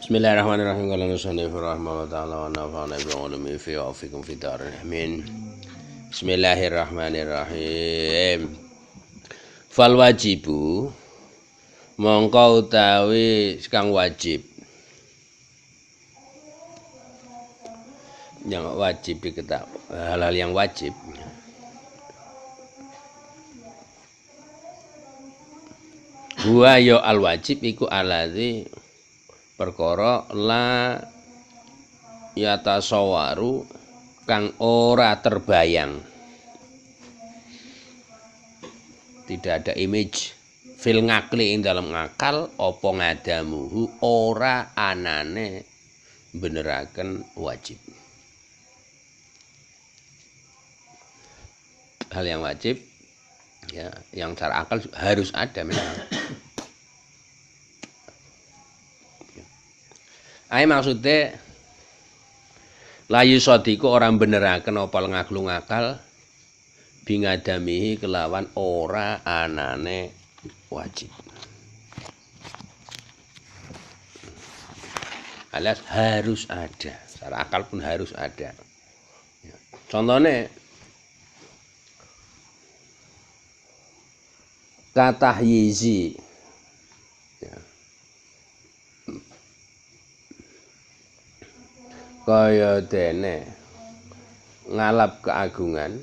Bismillahirrahmanirrahim. Qala musannifur rahimahullahu ta'ala wa nafa'ana bi ulumi fi wa fikum fi darin. Amin. Bismillahirrahmanirrahim. Fal wajibu mongko utawi kang wajib. Yang wajib diketahui, hal-hal yang wajib. Huwa ya al wajib iku alladzi perkara la yatasawaru kang ora terbayang, tidak ada image fil ngakli ing dalam ngakal apa ngadamuhu ora anane beneraken wajib. Hal yang wajib ya, yang secara akal harus ada memang. Ae maksudnya layu sodiku orang beneraken opal ngaklu ngakal bingadamihi kelawan ora anane wajib. Alias harus ada, secara akal pun harus ada. Contohnya katahyizi ya. Kaya dene ngalap keagungan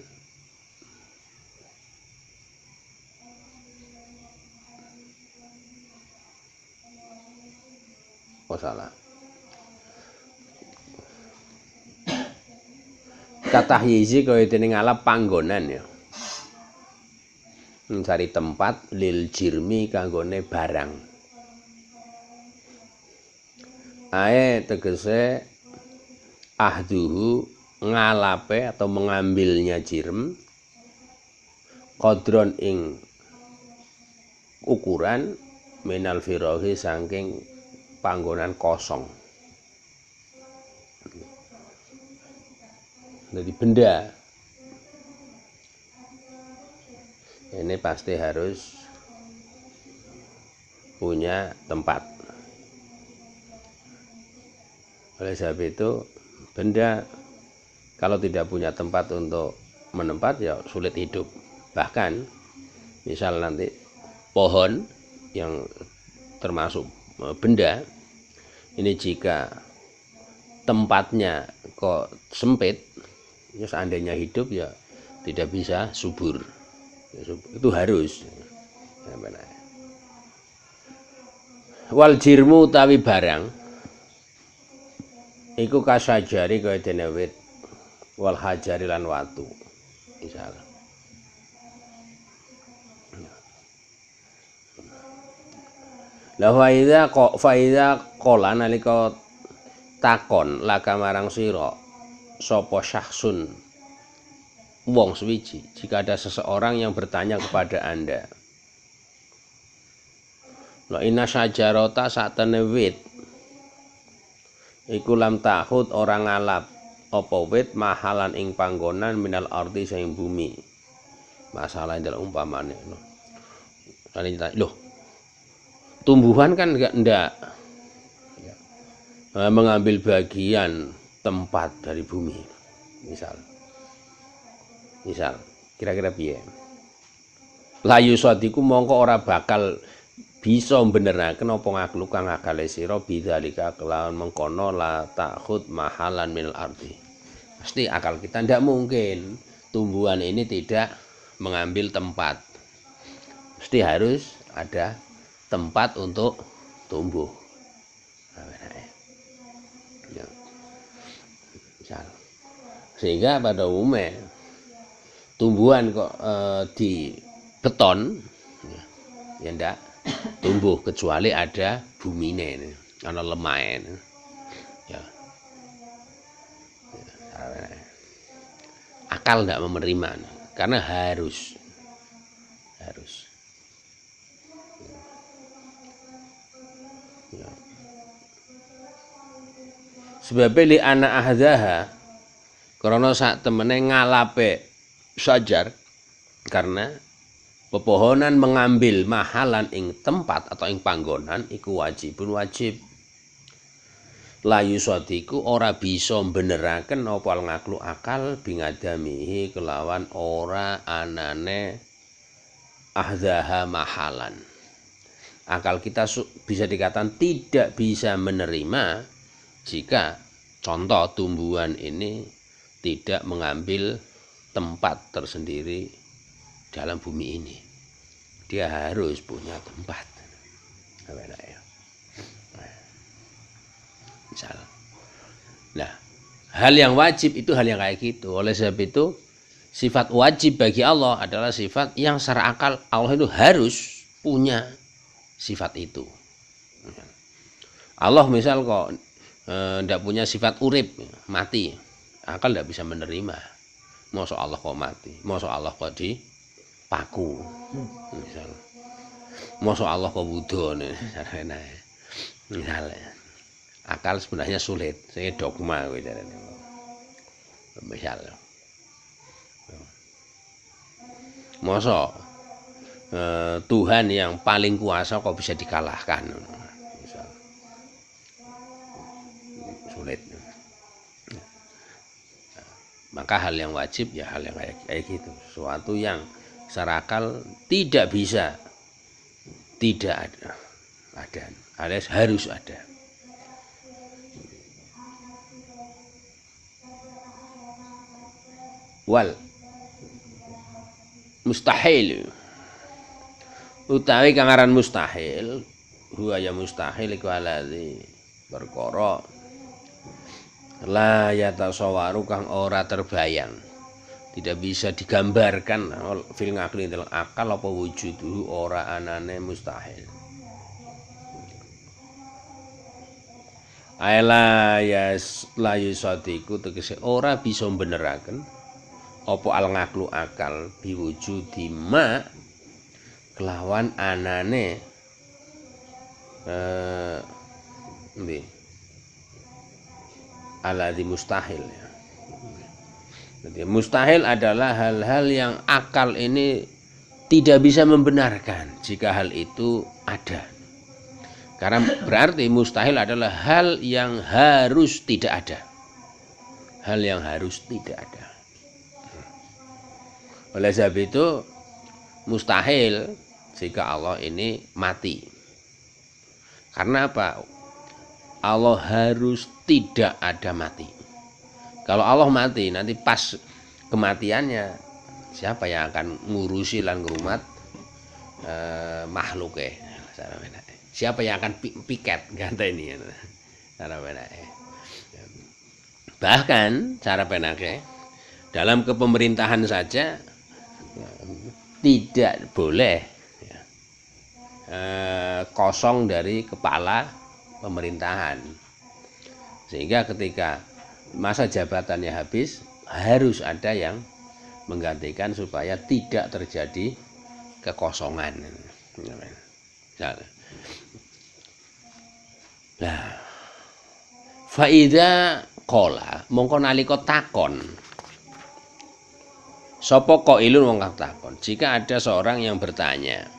salah katahyizi kaya dene ngalap panggonan ya, mencari tempat lil jirmi kanggone barang. Ae tegese ahduhu ngalape atau mengambilnya jirm qadron ing ukuran minal firohi saking panggonan kosong. Jadi benda ini pasti harus punya tempat. Oleh sebab itu benda kalau tidak punya tempat untuk menempat ya sulit hidup. Bahkan misal nanti pohon yang termasuk benda ini jika tempatnya kok sempit ya seandainya hidup ya tidak bisa subur. Itu harus. Wal jirmu utawi barang iku kasajari kaya dene wit wal hajari lan watu misalnya. La faida qala nalika takon laka marang sira sapa syahsun wong suwiji, jika ada seseorang yang bertanya kepada Anda, la inna syajarata satene wit iku lam tahud orang ngalap apa wit mahalan ing panggonan minal ardi saing bumi. Masalah dalam umpamane no. Loh, tumbuhan kan enggak mengambil bagian tempat dari bumi. Misal kira-kira piye? Layu sadiku mongko ora bakal bisa beneraken apa ngaklu kang akale sira bidzalika kelawan mengkono la ta'khud mahalan minal ardi. Pasti akal kita tidak mungkin tumbuhan ini tidak mengambil tempat. Mesti harus ada tempat untuk tumbuh. Ya. Sehingga pada umumnya tumbuhan kok di beton ya ndak tumbuh kecuali ada bumine, ana lemahe. Ya. Akal tidak menerima karena harus. Ya. Sebab li ana ahdaha karena sak temene ngalape sajar karena pepohonan mengambil mahalan ing tempat atau ing panggonan iku wajibun wajib. layu sadiku ora bisa beneraken apa ngaklu akal bingadamihi kelawan ora anane ahzaha mahalan. Akal kita bisa dikatakan tidak bisa menerima jika contoh tumbuhan ini tidak mengambil tempat tersendiri dalam bumi ini. Dia harus punya tempat. Misal. Nah, hal yang wajib itu hal yang kayak gitu. Oleh sebab itu, sifat wajib bagi Allah adalah sifat yang secara akal Allah itu harus punya sifat itu. Allah misal kok tidak punya sifat urip, mati, akal tidak bisa menerima. Masa Allah kok mati, masa Allah kok dipaku, misal, masa Allah kok wudhu, misalnya. Akal sebenarnya sulit, saya dogma misalnya. Masa Tuhan yang paling kuasa kok bisa dikalahkan, misal. Sulit. Maka hal yang wajib ya hal yang kayak gitu, sesuatu yang secara akal tidak bisa tidak ada, alias harus ada. Wal mustahil utawi kang aran mustahil huwa ya mustahil iku alladzi perkara la yatasawwaru kang ora terbayang, tidak bisa digambarkan fil ngakli dalam akal apa wujudu ora anane mustahil. Aila yas layu sadiku tegese ora bisa beneraken apa al ngaklu akal biwujudi ma kelawan anane alladzi mustahil ya. Jadi mustahil adalah hal-hal yang akal ini tidak bisa membenarkan jika hal itu ada. Karena berarti mustahil adalah hal yang harus tidak ada. Hal yang harus tidak ada. Oleh sebab itu mustahil jika Allah ini mati. Karena apa? Allah harus tidak ada mati. Kalau Allah mati nanti pas kematiannya siapa yang akan ngurusi lan ngrumat makhluknya? Siapa yang akan piket ganteni? Bahkan cara penake dalam kepemerintahan saja tidak boleh kosong dari kepala pemerintahan, sehingga ketika masa jabatannya habis harus ada yang menggantikan supaya tidak terjadi kekosongan. Nah, faida kola mongko nalika takon sapa qailun wong kang takon, jika ada seorang yang bertanya,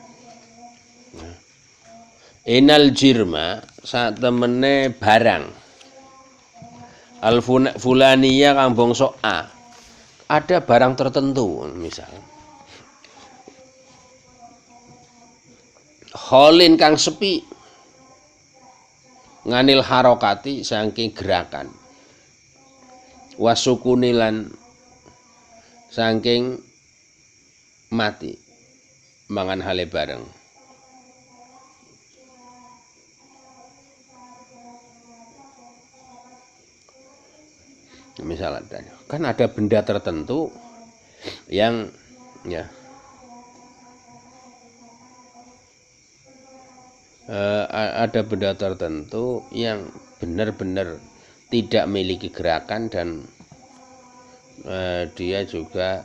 enal jirma sak temene barang al fulaniya kang bangsa A, ada barang tertentu misal kholin kang sepi nganil harokati saking gerakan wasukunilan saking mati mangan hale bareng. Misalnya kan ada benda tertentu yang ya ada benda tertentu yang benar-benar tidak memiliki gerakan dan dia juga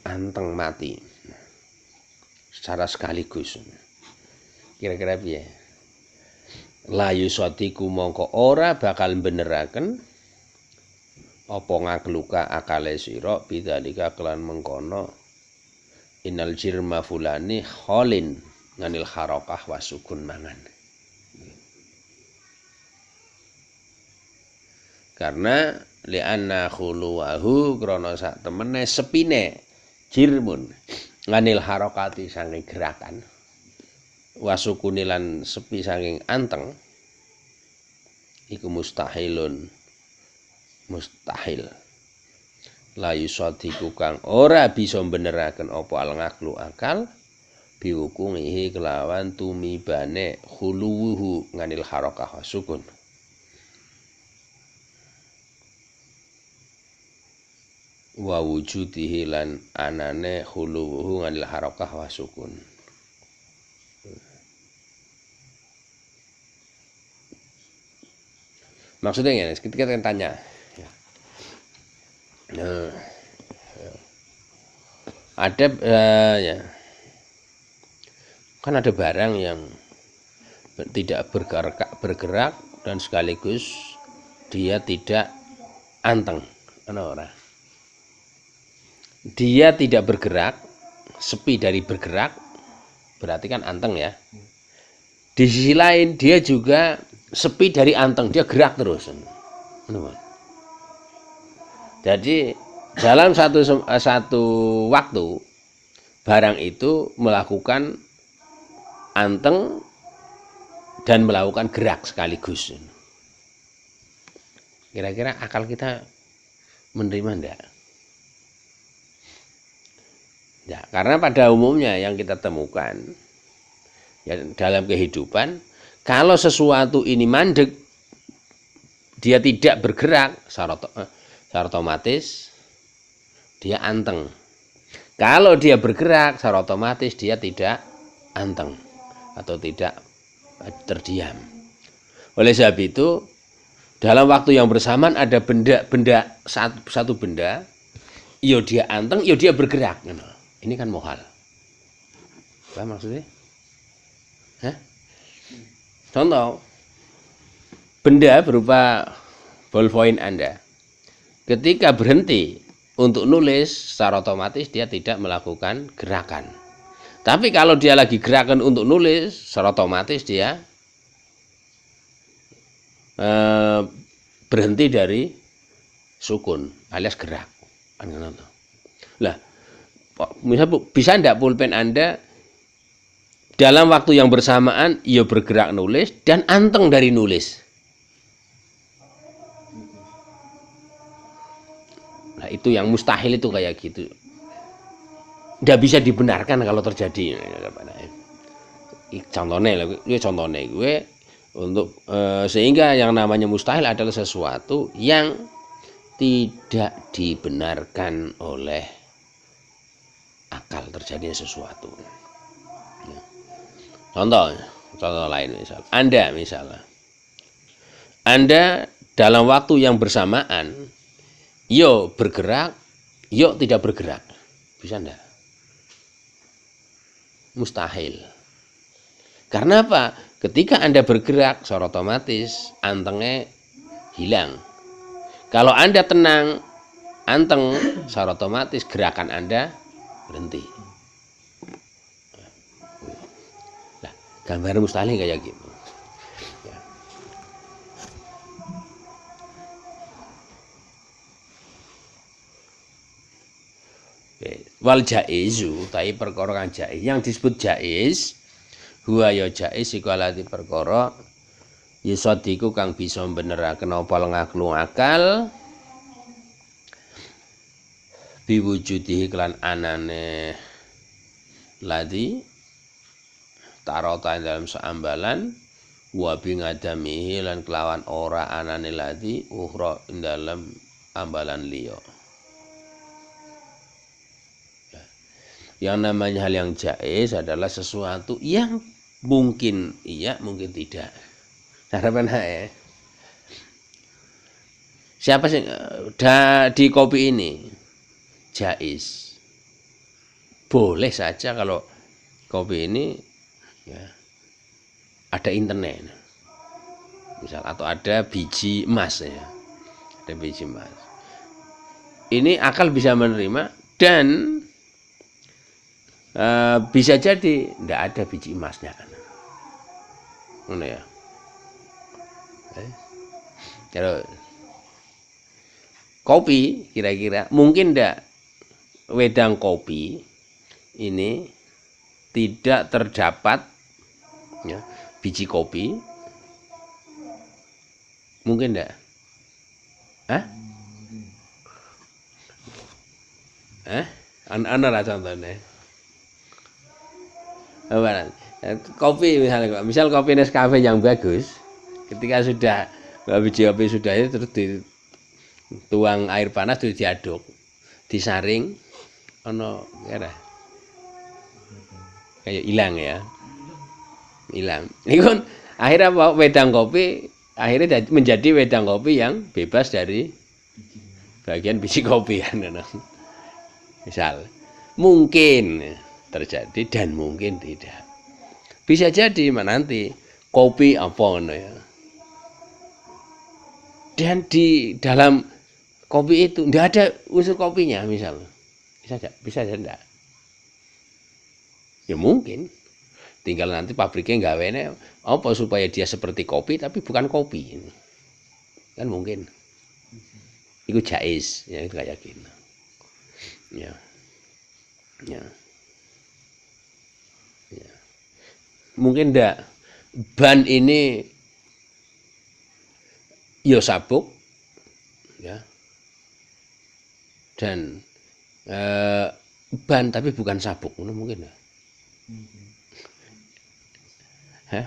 anteng mati secara sekaligus. Kira-kira piye? Layu sotiku mongko ora bakal beneraken apa ngakluka akale sira bidzalika kelan mengkono innal jirma fulani kholin nganil harakah wasukun mangan. Karena li'anna khuluwahu krana sak temene sepine jirmun nganil harokati saking gerakan wasukuni lan sepi saking anteng iku mustahil la yusadiku kang ora bisa beneraken apa al ngaklu akal bihukumihi kelawan tumibane khuluwuhu nganil harokah wasukun wa wujudihi lan anane khuluwuhu nganil harokah wasukun. Maksudnya ya, ketika kita tanya ada ya, kan ada barang yang tidak bergerak dan sekaligus dia tidak anteng, orang. Dia tidak bergerak, sepi dari bergerak, berarti kan anteng ya. Di sisi lain dia juga sepi dari anteng, dia gerak terus. Jadi dalam satu waktu barang itu melakukan anteng dan melakukan gerak sekaligus. Kira-kira akal kita menerima enggak? Ya, karena pada umumnya yang kita temukan ya, dalam kehidupan, kalau sesuatu ini mandek, dia tidak bergerak, secara otomatis dia anteng. Kalau dia bergerak, secara otomatis dia tidak anteng atau tidak terdiam. Oleh sebab itu, dalam waktu yang bersamaan ada satu benda, yo dia anteng, yo dia bergerak. Ini kan mohal. Apa maksudnya? Hah? Contoh, benda berupa ballpoint Anda. Ketika berhenti untuk nulis, secara otomatis dia tidak melakukan gerakan. Tapi kalau dia lagi gerakan untuk nulis, secara otomatis dia berhenti dari sukun alias gerak. Lah, misalnya bisa enggak pulpen Anda dalam waktu yang bersamaan ia bergerak nulis dan anteng dari nulis? Nah, itu yang mustahil itu kayak gitu. Enggak bisa dibenarkan kalau terjadi. Contohnya gue untuk sehingga yang namanya mustahil adalah sesuatu yang tidak dibenarkan oleh akal terjadinya sesuatu. Contoh lain Anda dalam waktu yang bersamaan yo bergerak, yo tidak bergerak, bisa enggak? Mustahil. Karena apa? Ketika Anda bergerak, secara otomatis antengnya hilang. Kalau Anda tenang, anteng, secara otomatis gerakan Anda berhenti. Nah, gambar mustahil kayak gitu. Wal jaizu, tapi perkara kang jaiz. Yang disebut jaiz, huwa ya jaiz iku alati perkara yusadiku kang bisa beneraken apa ngaklu akal biwujudihi kelan anane ladi tarota dalam seambalan wa bi ngadamihi lan kelawan ora anane ladi ukhra dalam ambalan liya. Yang namanya hal yang jaiz adalah sesuatu yang mungkin iya, mungkin tidak. Harapan ya. Siapa sih di kopi ini jaiz? Boleh saja kalau kopi ini ya, ada internet, misal atau ada biji emas ya, ada biji emas. Ini akal bisa menerima dan bisa jadi tidak ada biji emasnya, mana ya? Kalau kopi kira-kira mungkin ndak wedang kopi ini tidak terdapat ya, biji kopi, mungkin ndak? Hah? Ana lah contohnya. Apa? Kopi misalnya, misal kopi Nescafe yang bagus, ketika sudah biji kopi sudah itu terus dituang air panas terus diaduk, disaring, ono kayak hilang ya, hilang. Ini kan akhirnya apa? Wedang kopi akhirnya menjadi wedang kopi yang bebas dari bagian biji kopi kan. Misal mungkin terjadi dan mungkin tidak. Bisa jadi nanti kopi apa ngono ya. Dan di dalam kopi itu tidak ada unsur kopinya misal. Bisa aja enggak. Ya mungkin. Tinggal nanti pabriknya gawene apa supaya dia seperti kopi tapi bukan kopi. Kan mungkin. Itu jais, ya itu kayak gitu. Ya. Ya. Ya. Mungkin ndak ban ini yo sabuk ya. Dan ban tapi bukan sabuk, mungkin ya. Hah?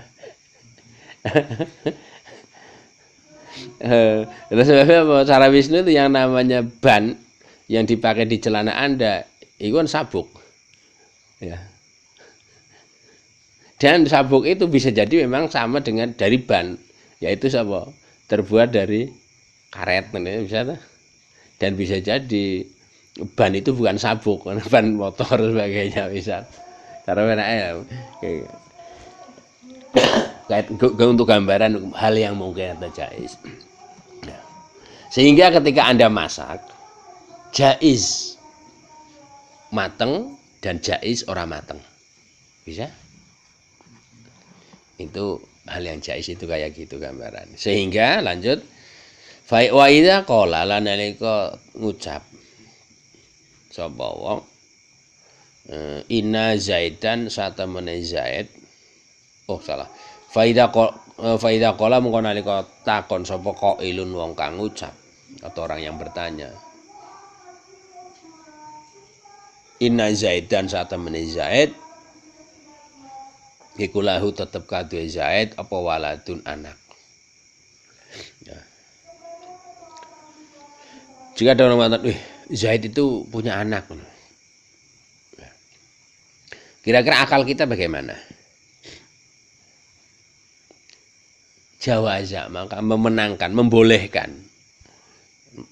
Terus sebabnya cara Wisnu itu yang namanya ban yang dipakai di celana Anda itu kan sabuk ya. Dan sabuk itu bisa jadi memang sama dengan dari ban, yaitu apa? Terbuat dari karet bisa. Dan bisa jadi ban itu bukan sabuk, ban motor sebagainya bisa. Karena kayak untuk gambaran hal yang mungkin atau jais. Sehingga ketika Anda masak, jais mateng dan jais ora mateng. Bisa? Itu hal yang jais itu kayak gitu gambaran. Sehingga lanjut wa idza qala lan nalika ngucap sapa wong inna zaidan satamene zaid. Oh salah. Faida qala mengko nalika takon sapa qailun wong kang ngucap atau orang yang bertanya. Inna zaidan satamene zaid iku lahu tetep kaduwe zaid apa waladun anak. Ya. Jika ada orang mengatakan, Zaid itu punya anak. Kira-kira akal kita bagaimana? Jawaza, maka memenangkan, membolehkan,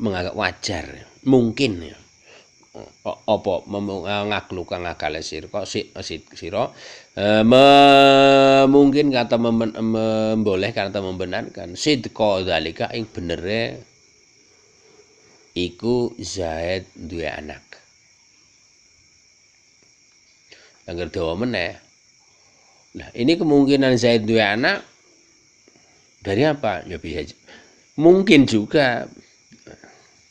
menganggap wajar, mungkin ya. Apa ngaklu kang akale sira mungkin kata membolehkan atau membenarkan sidqa zalika ing benere iku Zaid duwe anak. Angger dawa meneh. Nah, ini kemungkinan Zaid duwe anak dari apa? Ya bisa mungkin juga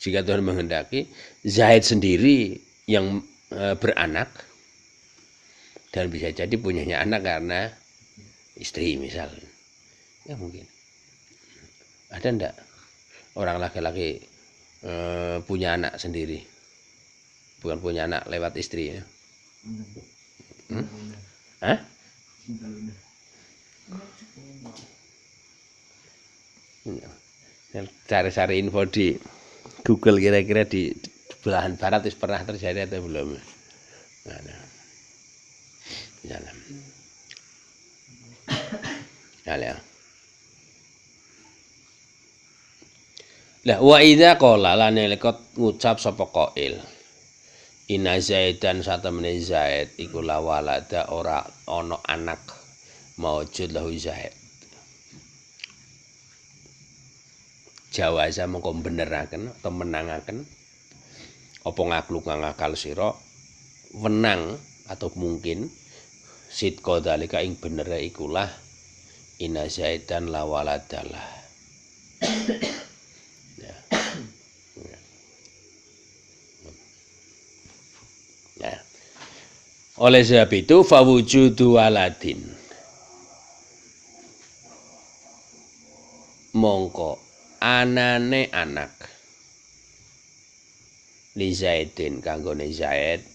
jika Tuhan menghendaki Zaid sendiri yang beranak dan bisa jadi punyanya anak karena istri misalnya. Ya mungkin. Ada ndak orang laki-laki punya anak sendiri, bukan punya anak lewat istri ya? Hah? Cari-cari info di Google kira-kira di belahan barat itu pernah terjadi atau belum? Jalan. Ya. Lah wa idza qala lan nalika ngucap sapa qail inna zaidan satamene zaid iku la walada ora ana anak maujud lahu zaid. Jawaza mengko beneraken atau menangaken apa ngaklu kang akal sira wenang atau mungkin sidqa dalika ing benere ikulah inna zaidan la waladalah. Oleh sebab itu fawujudu waladin, mongko anane anak li Zaidin kanggone Zaid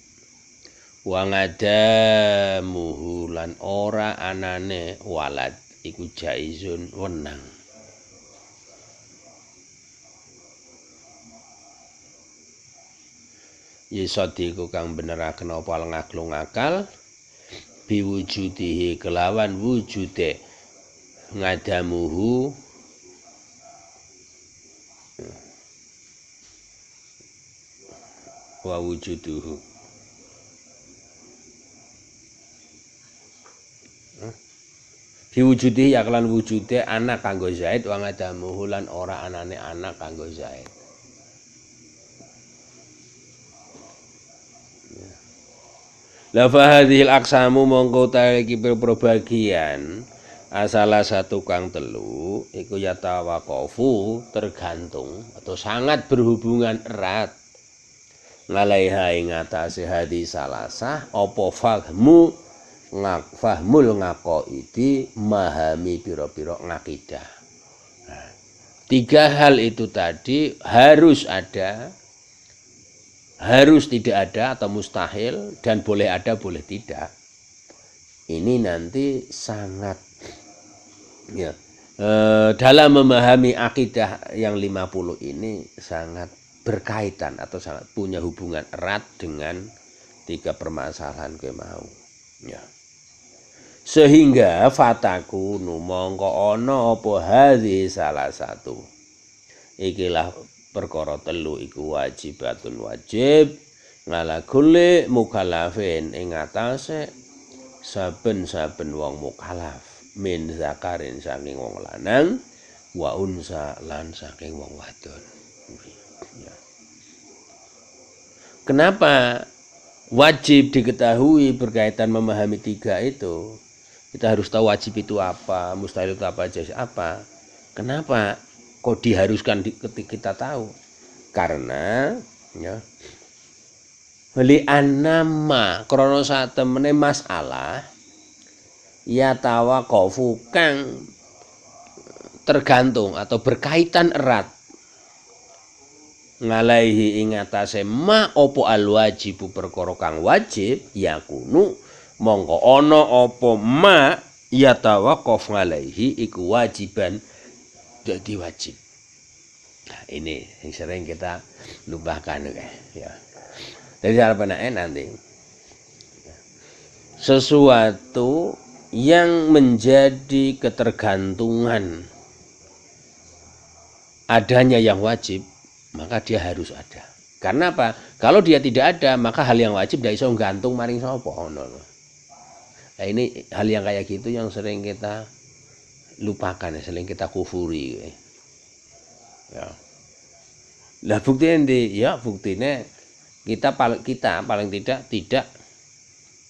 wa ngadamuhu lan ora anane walad iku jaizun wenang. Yisadiku kang beneraken apa ngaglung akal biwujudihi kelawan wujude ngadamuhu wa wujuduhu biwujudihi ya kelan wujude anak kanggo Zaid wa ngadamuhu lan ora anane anak kanggo Zaid. La fa hadhil aqsamu mongko ta iki bagian salah satu kang telu iku yatawaqafu tergantung atau sangat berhubungan erat ngalaiha ing atase hadis salasah apa fahmul ngaqaidi memahami pira-pira ngakidah. Nah, tiga hal itu tadi harus ada, harus tidak ada atau mustahil, dan boleh ada boleh tidak. Ini nanti sangat ya dalam memahami akidah yang 50 ini sangat berkaitan atau sangat punya hubungan erat dengan tiga permasalahan ke mau ya. Sehingga fataku mongko ana apa hadhi salah satu ikilah perkara telu iku wajibatun wajib ngala kulli mukallafin ing atase saben-saben wong mukallaf min zakarin saking wong lanang wa unsa lan saking wong wadon. Ya. Kenapa wajib diketahui berkaitan memahami tiga itu? Kita harus tahu wajib itu apa, mustahil itu apa, jaiz apa. Kenapa kok diharuskan ketika kita tahu? Karena ya li annama krana satemene masalah ya tawaqafu kang tergantung atau berkaitan erat ngalaihi ing atase ma opo al wajibu perkara kang wajib yakunu mongko ana apa ma ya tawaqaf ngalaihi iku wajiban jadi wajib. Nah, ini yang sering kita lupakan ya. Jadi harapannya nanti sesuatu yang menjadi ketergantungan adanya yang wajib, maka dia harus ada. Karena apa? Kalau dia tidak ada, maka hal yang wajib tidak iso gantung maring sapa ono. Nah, ini hal yang kayak gitu yang sering kita lupakan, sering kita kufuri. Ya. Lah buktinya ya buktinya kita paling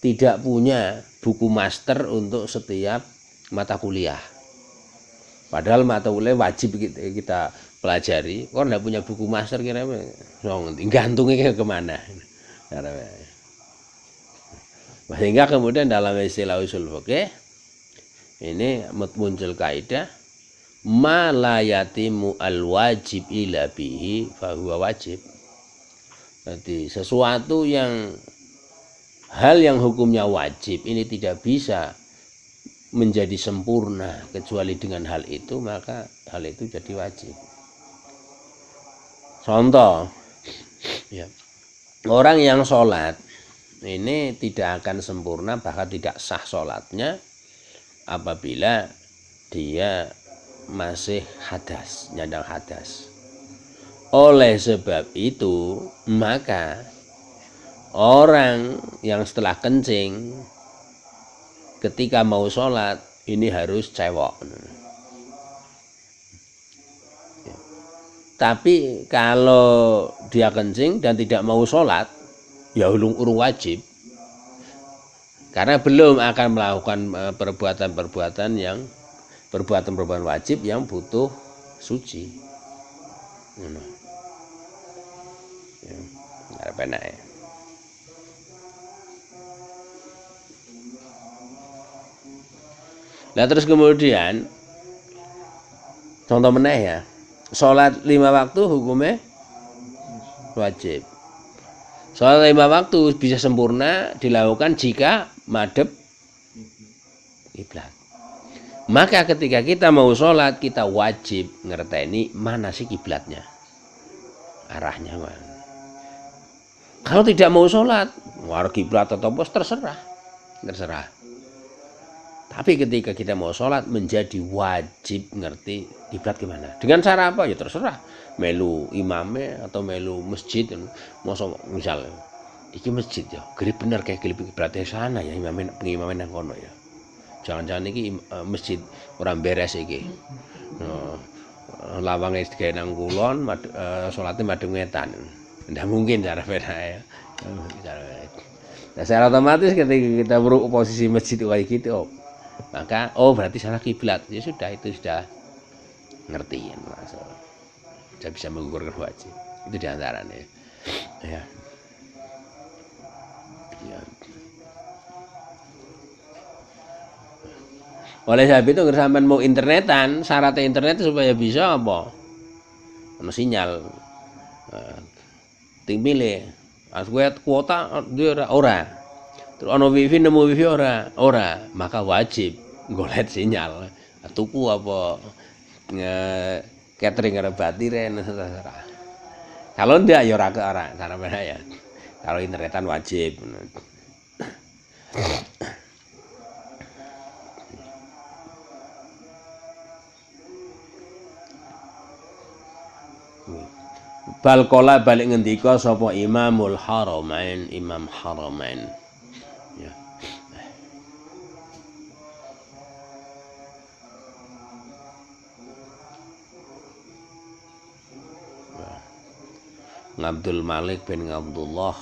tidak punya buku master untuk setiap mata kuliah. Padahal mata kuliah wajib kita pelajari. Kok enggak punya buku master kira-kira gantungnya kemana? Sehingga kemudian dalam istilah usul fikih ini muncul kaidah ma la yatimu al wajib ila bihi fa huwa wajib. Jadi sesuatu yang hal yang hukumnya wajib ini tidak bisa menjadi sempurna kecuali dengan hal itu, maka hal itu jadi wajib. Contoh ya, orang yang sholat ini tidak akan sempurna, bahkan tidak sah sholatnya apabila dia masih hadas, nyandang hadas. Oleh sebab itu maka orang yang setelah kencing ketika mau sholat ini harus cewek. Tapi kalau dia kencing dan tidak mau sholat, ya urung wajib. Karena belum akan melakukan perbuatan-perbuatan wajib yang butuh suci. Ya, Nah terus kemudian contoh meneh ya, sholat 5 waktu hukumnya wajib. Sholat 5 waktu bisa sempurna dilakukan jika madhep kiblat. Maka ketika kita mau sholat kita wajib ngerteni mana sih kiblatnya, arahnya mana. Kalau tidak mau sholat, war kiblat atau bos terserah. Tapi ketika kita mau sholat menjadi wajib ngerti kiblat gimana. Dengan cara apa ya terserah. Melu imame atau melu masjid. Misal, iki masjid ya, gede bener kayak kiblatnya sana ya pengimamen yang kono ya. Jangan-jangan iki masjid orang beres iki. Lawangnya digawe nang kulon, sholatnya madhep ngetan. Tidak mungkin cara beda ya. Nah, secara otomatis ketika kita posisi masjid kayak gitu, maka berarti salah kiblat. Ya sudah, itu sudah ngerti ya, sudah bisa menggugurkan wajib. Itu diantaranya. Ya. Ya. Oleh sebab itu sampean mau internetan, syaratnya internet supaya bisa apa? Ono sinyal. Ting pilih. As kuota dia ora. Terus ono wifi nemu wifi ora, maka wajib golek sinyal. Tuku apa catering arep batiren terserah. Kalau ndak ya ora ke ora, cara ya. Kalau internetan wajib. Balkola balik ngendika sapa Imamul Haramain, Imam Haramain. Ya. Abdul Malik bin Abdullah.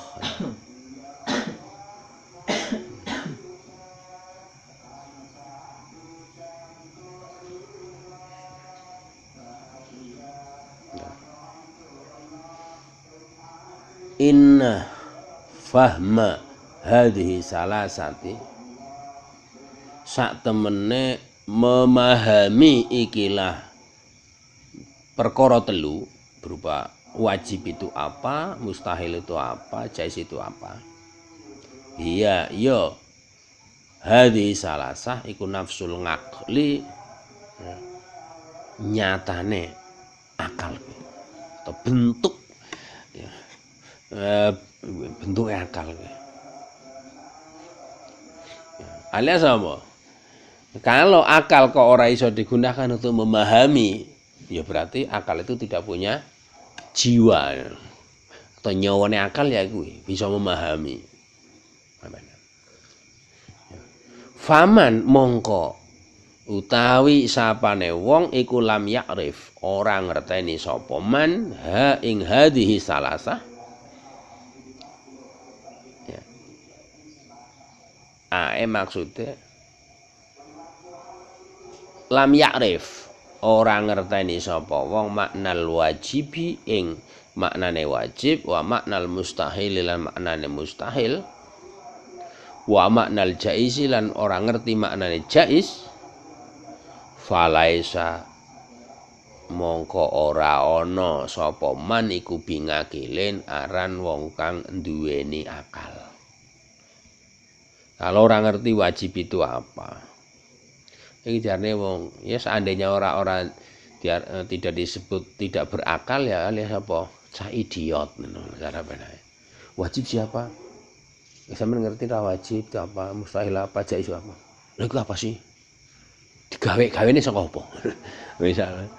Inna fahma hadhihi salasati sak temene memahami ikilah perkara telu berupa wajib itu apa, mustahil itu apa, jaiz itu apa. Iya, yo hadhihi salasah iku nafsul ngakli nyatane akal atau bentuk ya. Bentuk akal alias apa? Kalau akal kok ora iso digunakan untuk memahami, ya berarti akal itu tidak punya jiwa atau nyawane akal ya kuwi bisa memahami. Faman mongko utawi sapane wong iku lam ya'rif ora ngerteni sapa man ha ing hadhihi salasah maksudnya lam ya'rif ora ngerteni sapa wong maknal wajibi ing maknane wajib wa maknal mustahil lan maknane mustahil wa maknal jaiz lan ora ngerti maknane jaiz falaisa mongko ora ana sapa man iku bingakilen aran wong kang duweni akal. Kalau orang ngerti wajib itu apa, ini jarane wong ya seandainya orang-orang tidak disebut tidak berakal ya alias apa cah idiot cara benar. Wajib siapa? Ya, sampean ngerti ra wajib itu apa, mustahil apa, jaiz apa. Lha iku apa sih? Digawe-gawene saka apa? Misalnya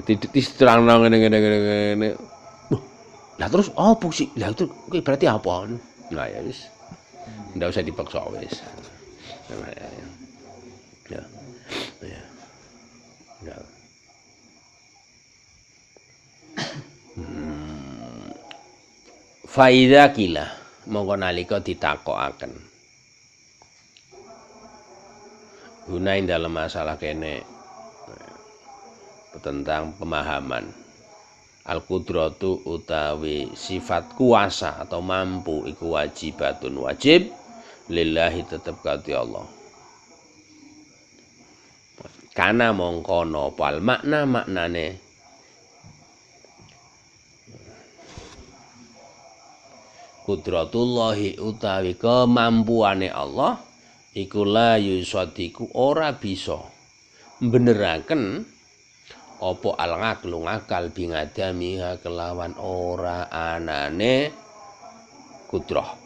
diterangno ngene. Lah terus apa sih? Lah itu berarti apa? Nah ya wis. Nggak usah dipaksa wis. Ya. Faida kila mongko nalika ditakokaken. Gunain dalam masalah kene tentang pemahaman al-qudratu utawi sifat kuasa atau mampu iku wajibatun wajib lillahi tetep kati Allah. Kana mongko napa makna maknane kudratullahi utawi kemampuane Allah iku la yusadiku ora bisa beneraken apa al-aqlu ngakal bingadamiha kelawan ora anane kudrah.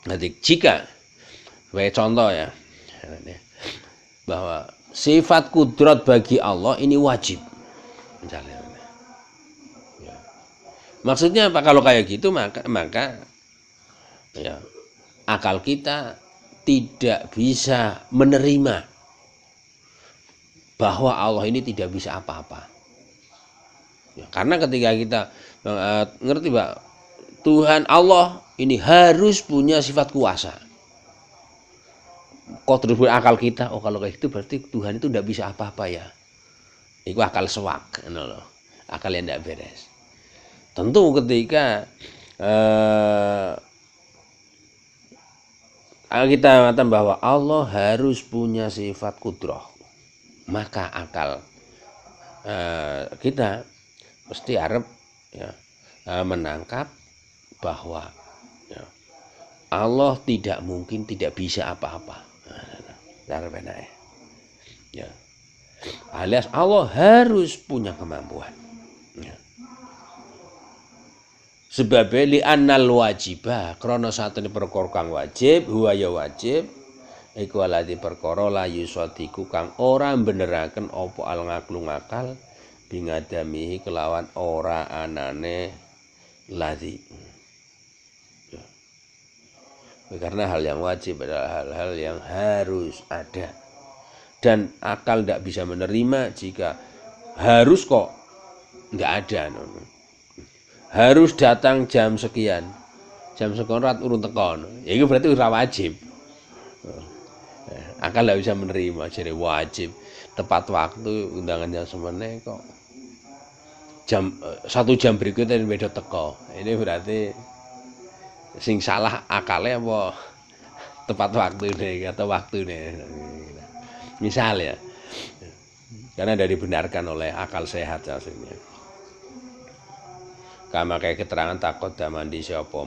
Nanti jika contoh ya bahwa sifat kudrat bagi Allah ini wajib misalnya. Ya. Maksudnya apa kalau kayak gitu maka ya akal kita tidak bisa menerima bahwa Allah ini tidak bisa apa-apa. Ya, karena ketika kita ngerti Pak, Tuhan Allah ini harus punya sifat kuasa. Kok terus akal kita, oh kalau kayak itu berarti Tuhan itu tidak bisa apa-apa ya. Itu akal sewak, akal yang tidak beres. Tentu ketika kita mengatakan bahwa Allah harus punya sifat kudrah, maka akal kita mesti harap ya, menangkap bahwa ya, Allah tidak mungkin tidak bisa apa-apa. Ya. Alias Allah harus punya kemampuan. Ya. Sebab li annal wajibah krana satene perkara kang wajib huwa ya wajib iku alati perkara la yusadiku kang ora beneraken apa al ngaklu ngakal bingadamihi kelawan ora anane ladzi. Ya. Karena hal yang wajib adalah hal-hal yang harus ada dan akal tidak bisa menerima jika harus kok nggak ada. Harus datang jam sekian rat urun tekon ya itu berarti ora wajib. Akal tidak bisa menerima jadi wajib tepat waktu undangan yang semene kok jam 1 jam berikutnya beda teko, ini berarti sing salah akalnya apa tepat waktu ini atau waktu ini misal ya, karena dari dibenarkan oleh akal sehat aslinya. Kama kayak keterangan takut daman di siapa